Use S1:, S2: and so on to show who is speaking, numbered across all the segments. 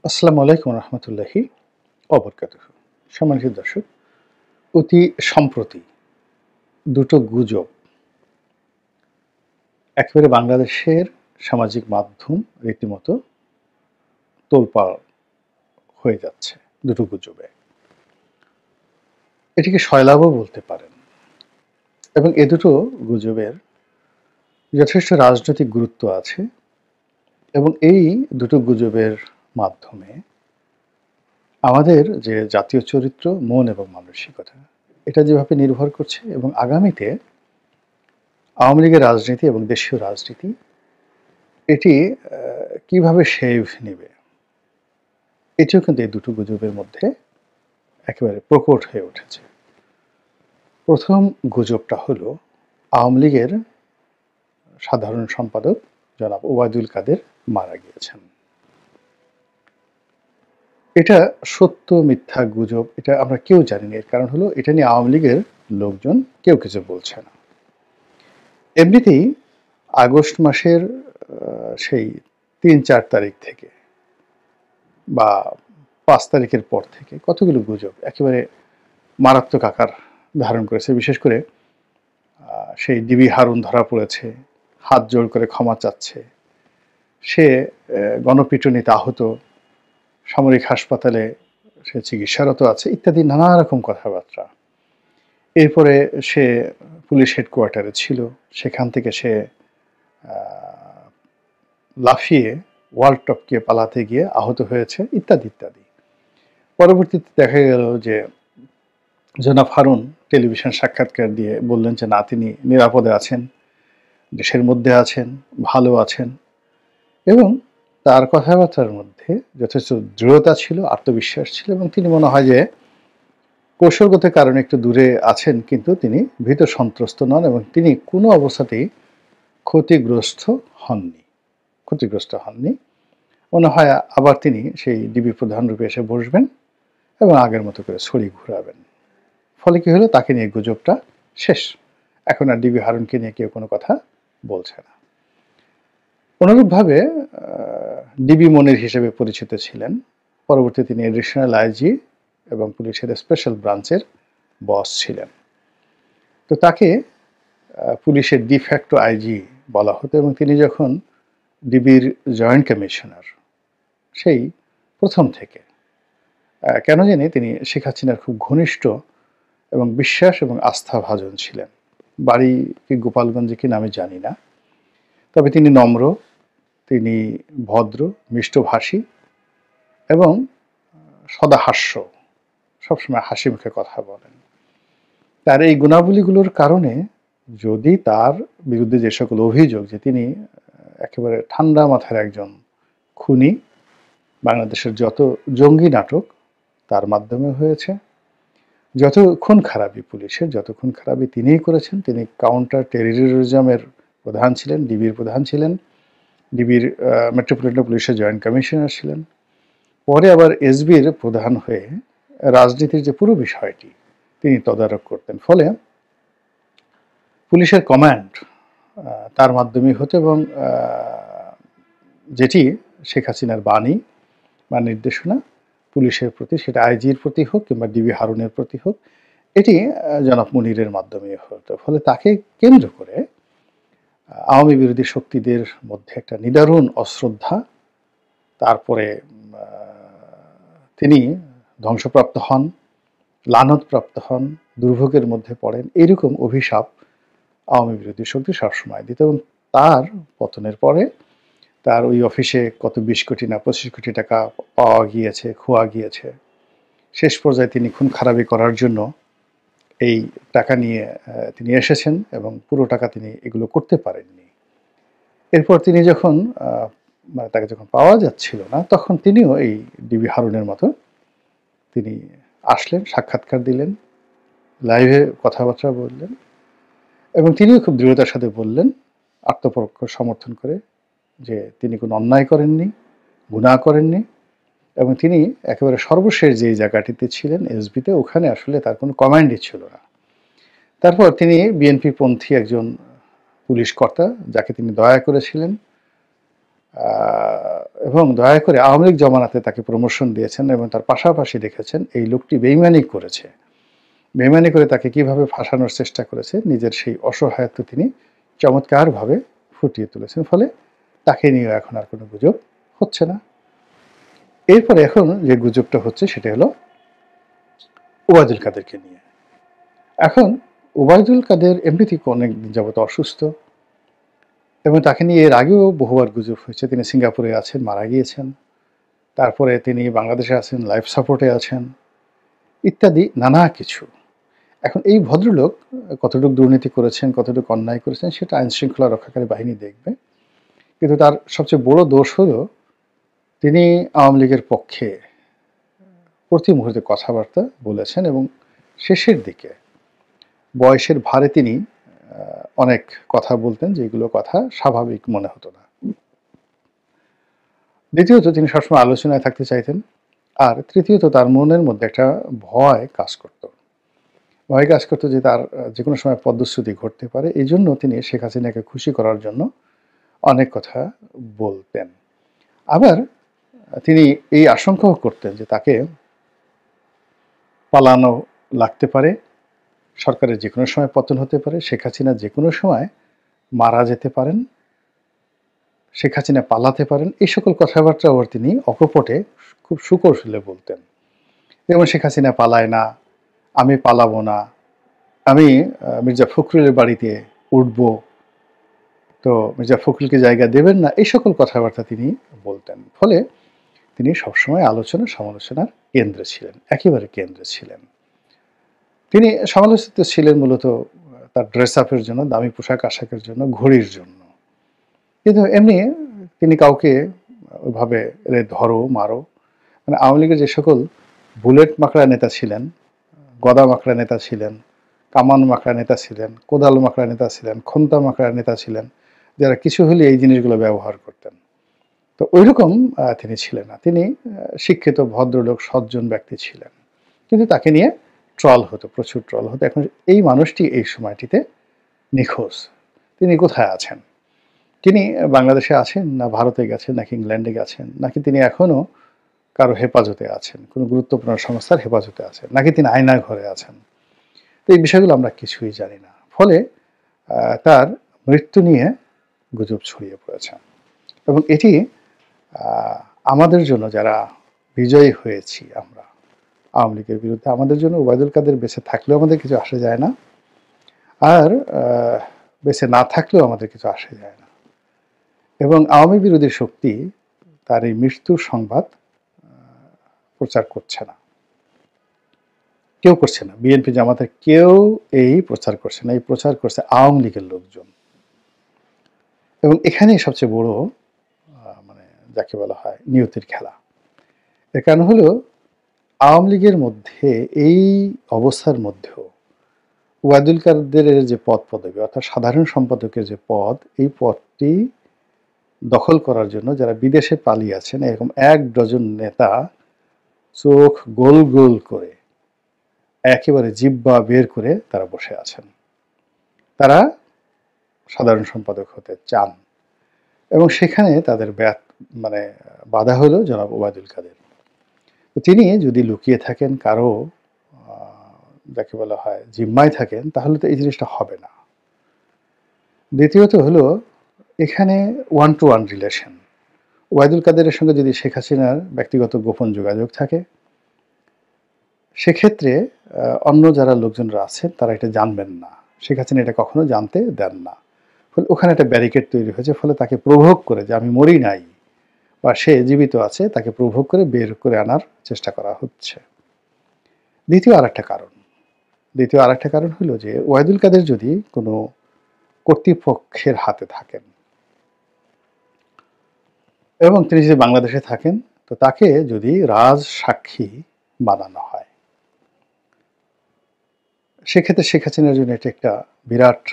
S1: আসসালামু আলাইকুম রহমতুল্লাহি অবরকাতুহু। সম্মানিত দর্শক, অতি সম্প্রতি দুটো গুজব একেবারে বাংলাদেশের সামাজিক মাধ্যম রীতিমতো তোলপাড় হয়ে যাচ্ছে দুটো গুজবে। এটিকে শয়লাভও বলতে পারেন, এবং এ দুটো গুজবের যথেষ্ট রাজনৈতিক গুরুত্ব আছে, এবং এই দুটো গুজবের মাধ্যমে আমাদের যে জাতীয় চরিত্র, মন এবং মানসিকতা এটা যেভাবে নির্ভর করছে, এবং আগামীতে আওয়ামী লীগের রাজনীতি এবং দেশীয় রাজনীতি এটি কিভাবে শেভ নেবে, এটিও কিন্তু এই দুটো গুজবের মধ্যে একেবারে প্রকট হয়ে উঠেছে। প্রথম গুজবটা হলো আওয়ামী লীগের সাধারণ সম্পাদক জনাব ওবায়দুল কাদের মারা গিয়েছেন। এটা সত্য মিথ্যা গুজব এটা আমরা কেউ জানি না। এর কারণ হলো এটা নিয়ে আওয়ামী লীগের লোকজন কেউ কিছু বলছে না। এমনিতেই আগস্ট মাসের সেই ৩-৪ তারিখ থেকে বা ৫ তারিখের পর থেকে কতগুলো গুজব একেবারে মারাত্মক আকার ধারণ করেছে। বিশেষ করে সেই ডিবি হারুন ধরা পড়েছে, হাত জোড় করে ক্ষমা চাচ্ছে, সে গণপিটুনিতে আহত, সামরিক হাসপাতালে সে চিকিৎসারত আছে, ইত্যাদি নানা রকম কথাবার্তা। এরপরে সে পুলিশ হেডকোয়ার্টারে ছিল, সেখান থেকে সে লাফিয়ে ওয়াল টপকে পালাতে গিয়ে আহত হয়েছে, ইত্যাদি ইত্যাদি। পরবর্তীতে দেখা গেল যে জনাব হারুন টেলিভিশন সাক্ষাৎকার দিয়ে বললেন যে না, তিনি নিরাপদে আছেন, দেশের মধ্যে আছেন, ভালো আছেন, এবং তার কথাবার্তার মধ্যে যথেষ্ট দৃঢ়তা ছিল, আত্মবিশ্বাস ছিল, এবং তিনি মনে হয় যে কৌশলগত কারণে একটু দূরে আছেন, কিন্তু তিনি ভীত সন্ত্রস্ত নন, এবং তিনি কোনো অবস্থাতেই ক্ষতিগ্রস্ত হননি। মনে হয় আবার তিনি সেই ডিবি প্রধান রূপে এসে বসবেন এবং আগের মতো করে ছড়ি ঘুরাবেন। ফলে কি হলো, তাকে নিয়ে গুজবটা শেষ। এখন আর ডিবি হারুনকে নিয়ে কেউ কোনো কথা বলছে না। অনুরূপভাবে ডিবি মনির হিসেবে পরিচিত ছিলেন, পরবর্তীতে তিনি এডিশনাল আইজি এবং পুলিশের স্পেশাল ব্রাঞ্চের বস ছিলেন। তো তাকে পুলিশের ডিফ্যাক্টো আইজি বলা হতো, এবং তিনি যখন ডিবির জয়েন্ট কমিশনার, সেই প্রথম থেকে কেন জানি তিনি শেখ হাসিনার খুব ঘনিষ্ঠ এবং বিশ্বাস এবং আস্থাভাজন ছিলেন। বাড়ি কি গোপালগঞ্জে কিনা আমি জানি না, তবে তিনি নম্র, তিনি ভদ্র, মিষ্টভাষী এবং সদাহাস্য, সবসময় হাসি মুখে কথা বলেন। তার এই গুণাবলীগুলোর কারণে যদি তার বিরুদ্ধে যে সকল অভিযোগ যে তিনি একেবারে ঠান্ডা মাথার একজন খুনি, বাংলাদেশের যত জঙ্গি নাটক তার মাধ্যমে হয়েছে, যত খুন খারাপি পুলিশের, যত খুন খারাপি তিনিই করেছেন। তিনি কাউন্টার টেররিজমের প্রধান ছিলেন, ডিবির প্রধান ছিলেন, ডিবির মেট্রোপলিটন পুলিশের জয়েন্ট কমিশনার ছিলেন, পরে আবার এসবির প্রধান হয়ে রাজনীতির যে পুরো বিষয়টি তিনি তদারক করতেন। ফলে পুলিশের কমান্ড তার মাধ্যমেই হতো, এবং যেটি শেখ হাসিনার বাণী বা নির্দেশনা পুলিশের প্রতি, সেটা আইজির প্রতি হোক কিংবা ডিবি হারুনের প্রতি হোক, এটি জনাব মুনিরের মাধ্যমে হতো। ফলে তাকে কেন্দ্র করে আওয়ামী বিরোধী শক্তিদের মধ্যে একটা নিদারুণ অশ্রদ্ধা, তারপরে তিনি ধ্বংসপ্রাপ্ত হন, লানতপ্রাপ্ত হন, দুর্ভোগের মধ্যে পড়েন, এইরকম অভিশাপ আওয়ামী বিরোধী শক্তি সবসময় দিত। এবং তার পতনের পরে তার ওই অফিসে কত ২০ কোটি না ২৫ কোটি টাকা পাওয়া গিয়েছে, খোয়া গিয়েছে। শেষ পর্যায়ে তিনি খুন খারাপি করার জন্য এই টাকা নিয়ে তিনি এসেছেন, এবং পুরো টাকা তিনি এগুলো করতে পারেননি। এরপর তিনি যখন মানে তাকে যখন পাওয়া যাচ্ছিল না, তখন তিনিও এই ডিবি হারুনের মতো তিনি আসলেন, সাক্ষাৎকার দিলেন, লাইভে কথাবার্তা বললেন, এবং তিনিও খুব দৃঢ়তার সাথে বললেন, আত্মপক্ষ সমর্থন করে, যে তিনি কোনো অন্যায় করেননি, গুনাহ করেননি, এবং তিনি একেবারে সর্বশেষ যেই জায়গাটিতে ছিলেন এসবিতে, ওখানে আসলে তার কোনো কমান্ডই ছিল না। তারপর তিনি বিএনপি পন্থী একজন পুলিশ কর্তা, যাকে তিনি দয়া করেছিলেন, এবং দয়া করে আওয়ামী লীগ জমানাতে তাকে প্রমোশন দিয়েছেন এবং তার পাশাপাশি দেখেছেন এই লোকটি বেইমানি করেছে, বেইমানি করে তাকে কিভাবে ফাঁসানোর চেষ্টা করেছে, নিজের সেই অসহায়ত্ব তিনি চমৎকারভাবে ফুটিয়ে তুলেছেন। ফলে তাকে নিয়ে এখন আর কোনো গুজব হচ্ছে না। এরপরে এখন যে গুজবটা হচ্ছে সেটা হলো ওবায়দুল কাদেরকে নিয়ে। এখন ওবায়দুল কাদের এমনিতেই অনেক দিন যাবত অসুস্থ এবং তাকে নিয়ে এর আগেও বহুবার গুজব হয়েছে। তিনি সিঙ্গাপুরে আছেন, মারা গিয়েছেন, তারপরে তিনি বাংলাদেশে আছেন, লাইফ সাপোর্টে আছেন, ইত্যাদি নানা কিছু। এখন এই ভদ্রলোক কতটুকু দুর্নীতি করেছেন, কতটুকু অন্যায় করেছেন সেটা আইন শৃঙ্খলা রক্ষাকারী বাহিনী দেখবে। কিন্তু তার সবচেয়ে বড় দোষ হলো তিনি আওয়ামী লীগের পক্ষে প্রতি মুহূর্তে কথাবার্তা বলেছেন এবং শেষের দিকে বয়সের ভারে তিনি অনেক কথা বলতেন যেগুলো কথা স্বাভাবিক মনে হতো না। দ্বিতীয়ত তিনি সবসময় আলোচনায় থাকতে চাইতেন। আর তৃতীয়ত তার মনের মধ্যে একটা ভয় কাজ করত, যে তার যে কোনো সময় পদ্মচ্যুতি ঘটতে পারে। এই জন্য তিনি শেখ হাসিনাকে খুশি করার জন্য অনেক কথা বলতেন। আবার তিনি এই আশঙ্কাও করতেন যে তাকে পালানো লাগতে পারে, সরকারের যে কোনো সময় পতন হতে পারে, শেখ হাসিনা যে কোনো সময় মারা যেতে পারেন, শেখ হাসিনা পালাতে পারেন। এই সকল কথাবার্তা আবার তিনি অকপটে খুব সুকৌশলে বলতেন। যেমন শেখ হাসিনা পালায় না, আমি পালাবো না, আমি মির্জা ফখরুলের বাড়িতে উঠব, তো মির্জা ফখরুলকে জায়গা দেবেন না, এই সকল কথাবার্তা তিনি বলতেন। ফলে তিনি সবসময় আলোচনা সমালোচনার কেন্দ্রে ছিলেন, একেবারে কেন্দ্রে ছিলেন। তিনি সমালোচিত ছিলেন মূলত তার ড্রেস আপের জন্য, দামি পোশাক আশাকের জন্য, ঘড়ির জন্য। কিন্তু এমনি তিনি কাউকে ওইভাবে ধরো মারো, মানে আওয়ামী লীগের যে সকল বুলেট মাকড়া নেতা ছিলেন, গদা মাকড়া নেতা ছিলেন, কামান মাকড়া নেতা ছিলেন, কোদাল মাকড়া নেতা ছিলেন, খন্তা মাকড়া নেতা ছিলেন, যারা কিছু হলে এই জিনিসগুলো ব্যবহার করতেন, তো ওই রকম তিনি ছিলেন না। তিনি শিক্ষিত ভদ্রলোক, সজ্জন ব্যক্তি ছিলেন, কিন্তু তাকে নিয়ে ট্রল হতো, প্রচুর ট্রল হতো। এখন এই মানুষটি এই সময়টিতে নিখোঁজ। তিনি কোথায় আছেন? তিনি বাংলাদেশে আছেন, না ভারতে গেছেন, নাকি ইংল্যান্ডে গেছেন, নাকি তিনি এখনও কারো হেফাজতে আছেন, কোনো গুরুত্বপূর্ণ সংস্থার হেফাজতে আছেন, নাকি তিনি আয়না ঘরে আছেন? তো এই বিষয়গুলো আমরা কিছুই জানি না। ফলে তার মৃত্যু নিয়ে গুজব ছড়িয়ে পড়েছে এবং এটি আমাদের জন্য, যারা বিজয়ী হয়েছি আমরা আওয়ামী লীগের বিরুদ্ধে, আমাদের জন্য ওবায়দুল কাদের বেঁচে থাকলেও আমাদের কিছু আসে যায় না, আর বেঁচে না থাকলেও আমাদের কিছু আসে যায় না। এবং আওয়ামী বিরোধী শক্তি তার এই মৃত্যুর সংবাদ প্রচার করছে না, কেউ করছে না। বিএনপি জামাতের কেউ এই প্রচার করছে না, এই প্রচার করছে আওয়ামী লীগের লোকজন। এবং এখানেই সবচেয়ে বড় মানে যাকে বলা হয় নিয়তির খেলা। এর কারণ হলো আওয়ামী লীগের মধ্যে এই অবস্থার মধ্যেও ওবায়দুল কাদেরের যে পদ পদবি, অর্থাৎ সাধারণ সম্পাদকের যে পদ, এই পদটি দখল করার জন্য যারা বিদেশে পালিয়ে আছেন, এরকম 1 ডজন নেতা চোখ গোল গোল করে একেবারে জিহ্বা বের করে তারা বসে আছেন। তারা সাধারণ সম্পাদক হতে চান এবং সেখানে তাদের মানে বাধা হলো জনাব ওবায়দুল কাদের। তো তিনি যদি লুকিয়ে থাকেন, কারো যাকে বলা হয় জিম্মায় থাকেন, তাহলে তো এই জিনিসটা হবে না। দ্বিতীয়ত হলো এখানে 1-to-1 রিলেশন। ওবায়দুল কাদেরের সঙ্গে যদি শেখ হাসিনার ব্যক্তিগত গোপন যোগাযোগ থাকে, সেক্ষেত্রে অন্য যারা লোকজনরা আছেন তারা এটা জানবেন না, শেখ হাসিনা এটা কখনো জানতে দেন না। ফলে ওখানে একটা ব্যারিকেড তৈরি হয়েছে। ফলে তাকে প্রভোগ করে যে আমি মরি নাই বা সে জীবিত আছে, তাকে প্রভোগ করে বের করে আনার চেষ্টা করা হচ্ছে। দ্বিতীয় আরেকটা কারণ হলো যে ওবায়দুল কাদের যদি কোনো কর্তৃপক্ষের হাতে থাকেন এবং তিনি যদি বাংলাদেশে থাকেন, তো তাকে যদি রাজ সাক্ষী বানানো হয়, সেক্ষেত্রে শেখ হাসিনার জন্য এটা একটা বিরাট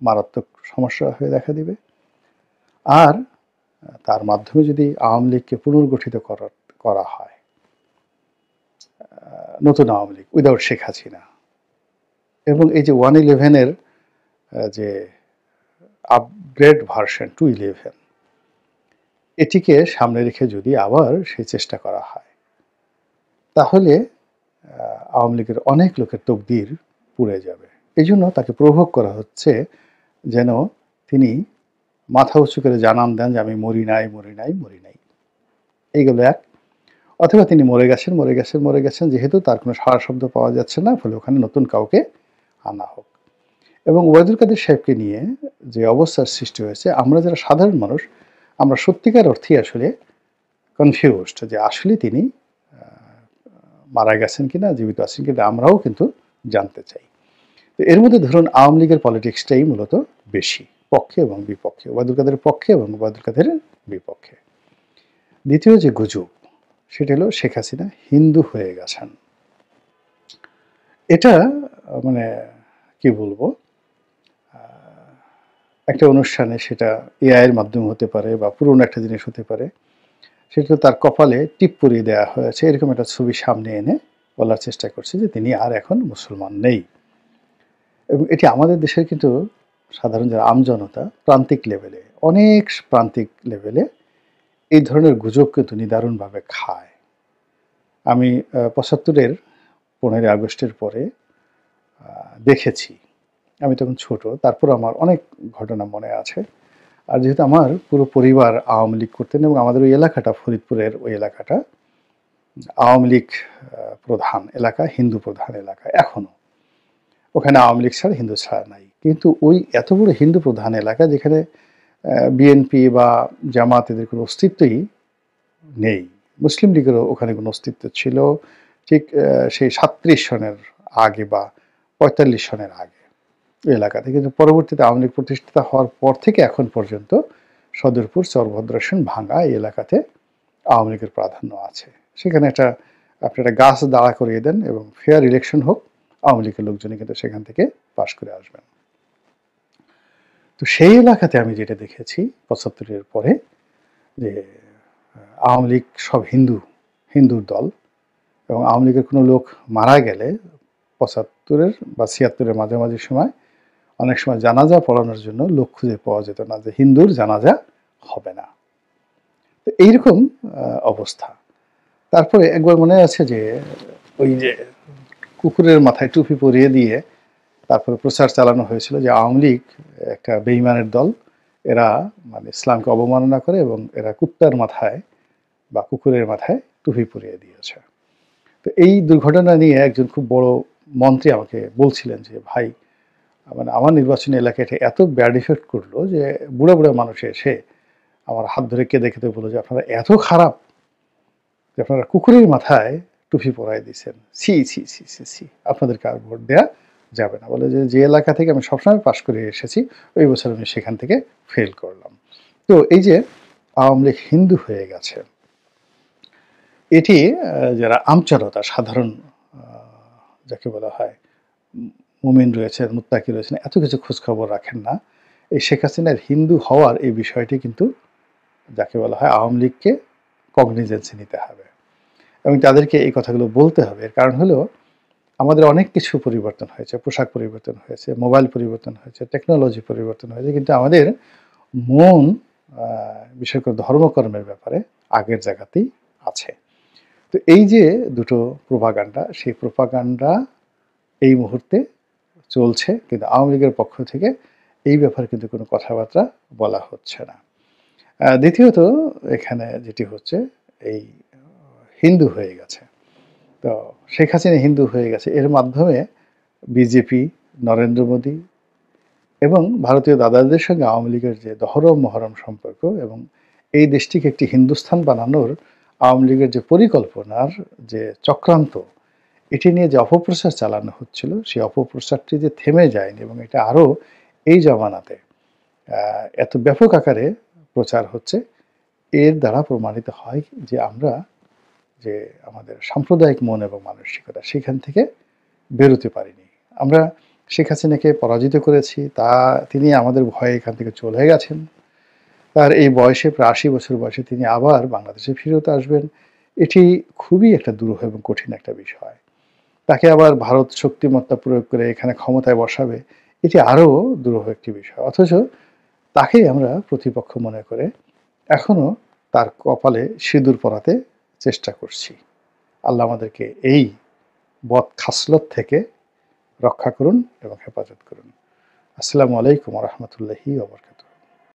S1: মারাত্মক সমস্যা হয়ে দেখা দিবে। আর তার মাধ্যমে যদি আওয়ামী লীগকে পুনর্গঠিত করা হয়, নতুন আওয়ামী লীগ উইদাউট শেখ হাসিনা, এবং এই যে 111-এর যে আপগ্রেড ভার্সন 211, এটিকে সামনে রেখে যদি আবার সেই চেষ্টা করা হয়, তাহলে আওয়ামী লীগের অনেক লোকের তকদির পুড়ে যাবে। এজন্য তাকে প্রভোগ করা হচ্ছে যেন তিনি মাথা উঁচু করে জানান দেন যে আমি মরি নাই, মরি নাই, মরি নাই। এইগুলো এক। অথবা তিনি মরে গেছেন, মরে গেছেন, মরে গেছেন, যেহেতু তার কোনো সাড়া শব্দ পাওয়া যাচ্ছে না, ফলে ওখানে নতুন কাউকে আনা হোক। এবং ওবায়দুল কাদের সাহেবকে নিয়ে যে অবস্থার সৃষ্টি হয়েছে, আমরা যারা সাধারণ মানুষ, আমরা সত্যিকার অর্থেই আসলে কনফিউজড যে আসলে তিনি মারা গেছেন কিনা, জীবিত আছেন কিনা, আমরাও কিন্তু জানতে চাই। তো এর মধ্যে ধরুন আওয়ামী লীগের পলিটিক্সটাই মূলত বেশি, পক্ষে এবং বিপক্ষে, ওবায়দুল কাদের পক্ষে এবং ওবায়দুল কাদেরের বিপক্ষে। দ্বিতীয় যে গুজব, সেটা হলো শেখ হাসিনা হিন্দু হয়ে গেছেন। এটা মানে কি বলবো, একটা অনুষ্ঠানে সেটা এআই এর মাধ্যমে হতে পারে বা পুরনো একটা জিনিস হতে পারে, সেটা তার কপালে টিপ পরিয়ে দেওয়া হয়েছে, এরকম একটা ছবি সামনে এনে বলার চেষ্টা করছে যে তিনি আর এখন মুসলমান নেই। এবং এটি আমাদের দেশের কিন্তু সাধারণ যারা আমজনতা প্রান্তিক লেভেলে, অনেক প্রান্তিক লেভেলে এই ধরনের গুজব কিন্তু নিদারুণভাবে খায়। আমি ৭৫-এর ১৫ই আগস্টের পরে দেখেছি, আমি তখন ছোট, তারপর আমার অনেক ঘটনা মনে আছে। আর যেহেতু আমার পুরো পরিবার আওয়ামী লীগ করতেন এবং আমাদের ওই এলাকাটা, ফরিদপুরের ওই এলাকাটা আওয়ামী লীগ প্রধান এলাকা, হিন্দু প্রধান এলাকা এখনো। ওখানে আওয়ামী লীগ ছাড়া হিন্দু ছাড়া নাই। কিন্তু ওই এত বড় হিন্দু প্রধান এলাকা, যেখানে বিএনপি বা জামাত এদের কোনো অস্তিত্বই নেই, মুসলিম লীগেরও ওখানে কোনো অস্তিত্ব ছিল ঠিক সেই ৩৭ সনের আগে বা ৪৫ সনের আগে ওই এলাকাতে। কিন্তু পরবর্তীতে আওয়ামী লীগ প্রতিষ্ঠিত হওয়ার পর থেকে এখন পর্যন্ত সদরপুর, চরভদ্রাসন, ভাঙ্গা এই এলাকাতে আওয়ামী লীগের প্রাধান্য আছে। সেখানে আপনি একটা গাছ দাঁড়া করিয়ে দেন এবং ফেয়ার ইলেকশন হোক, আওয়ামী লীগের লোকজনই কিন্তু সেখান থেকে পাশ করে আসবেন। তো সেই এলাকাতে আমি যেটা দেখেছি ৭৫-এর পরে, যে আওয়ামী লীগ সব হিন্দুর দল, এবং আওয়ামী লীগের কোনো লোক মারা গেলে ৭৫-এর বা ৭৬-এর মাঝামাঝি সময় অনেক সময় জানাজা পড়ানোর জন্য লোক খুঁজে পাওয়া যেত না, যে হিন্দুর জানাজা হবে না। তো এইরকম অবস্থা। তারপরে একবার মনে আছে যে ওই যে কুকুরের মাথায় টুপি পরিয়ে দিয়ে তারপরে প্রচার চালানো হয়েছিল যে আওয়ামী লীগ একটা বেঈমানের দল, এরা মানে ইসলামকে অবমাননা করে এবং এরা কুত্তার মাথায় বা কুকুরের মাথায় টুপি পরিয়ে দিয়েছে। তো এই দুর্ঘটনা নিয়ে একজন খুব বড় মন্ত্রী আমাকে বলছিলেন যে ভাই, মানে আমার নির্বাচনী এলাকায় এটা এত ব্যাড ইফেক্ট করলো যে বুড়া বুড়া মানুষ এসে আমার হাত ধরে কেঁদে কেঁদে বললো যে আপনারা এত খারাপ যে আপনারা কুকুরের মাথায় টুপি পরাই দিয়েছেন, ছি ছি ছি ছি ছি, আপনাদেরকে আর ভোট দেওয়া যাবে না। বলে যে এলাকা থেকে আমি সবসময় পাশ করে এসেছি, ওই বছর আমি সেখান থেকে ফেল করলাম। তো এই যে আওয়ামী লীগ হিন্দু হয়ে গেছে, এটি যারা আমজনতা, সাধারণ যাকে বলা হয় মুমিন রয়েছেন, মুত্তাকি রয়েছেন, এত কিছু খোঁজখবর রাখেন না। এই শেখ হাসিনার হিন্দু হওয়ার এই বিষয়টি কিন্তু যাকে বলা হয় আওয়ামী লীগকে কগনিজেন্সে নিতে হবে এবং তাদেরকে এই কথাগুলো বলতে হবে। এর কারণ হলো আমাদের অনেক কিছু পরিবর্তন হয়েছে, পোশাক পরিবর্তন হয়েছে, মোবাইল পরিবর্তন হয়েছে, টেকনোলজি পরিবর্তন হয়েছে, কিন্তু আমাদের মন বিশেষ করে ধর্মকর্মের ব্যাপারে আগের জায়গাতেই আছে। তো এই যে দুটো প্রোপাগান্ডা, সেই প্রোপাগান্ডা এই মুহূর্তে চলছে, কিন্তু আওয়ামী লীগের পক্ষ থেকে এই ব্যাপারে কিন্তু কোনো কথাবার্তা বলা হচ্ছে না। দ্বিতীয়ত এখানে যেটি হচ্ছে, এই হিন্দু হয়ে গেছে, তো শেখ হাসিনা হিন্দু হয়ে গেছে, এর মাধ্যমে বিজেপি, নরেন্দ্র মোদী এবং ভারতীয় দাদাদের সঙ্গে আওয়ামী লীগের যে দহরম মহরম সম্পর্ক এবং এই দেশটিকে একটি হিন্দুস্থান বানানোর আওয়ামী লীগের যে পরিকল্পনার যে চক্রান্ত, এটি নিয়ে যে অপপ্রচার চালানো হচ্ছিল, সেই অপপ্রচারটি যে থেমে যায়নি এবং এটা আরও এই জমানাতে এত ব্যাপক আকারে প্রচার হচ্ছে, এর দ্বারা প্রমাণিত হয় যে আমরা যে আমাদের সাম্প্রদায়িক মন এবং মানসিকতা, সেখান থেকে বেরোতে পারিনি। আমরা শেখ হাসিনাকে পরাজিত করেছি, তিনি আমাদের ভয়ে এখান থেকে চলে গেছেন। তার এই বয়সে, প্রায় ৮০ বছর বয়সে তিনি আবার বাংলাদেশে ফিরত আসবেন, এটি খুবই একটা দুরূহ এবং কঠিন একটা বিষয়। তাকে আবার ভারত শক্তিমত্তা প্রয়োগ করে এখানে ক্ষমতায় বসাবে, এটি আরও দুরূহ একটি বিষয়। অথচ তাকেই আমরা প্রতিপক্ষ মনে করে এখনও তার কপালে সিঁদুর পরাতে চেষ্টা করছি। আল্লাহ আমাদেরকে এই বদ খাসলত থেকে রক্ষা করুন এবং হেফাজত করুন। আসসালামু আলাইকুম ওয়া রাহমাতুল্লাহি ওয়া বারাকাতুহু।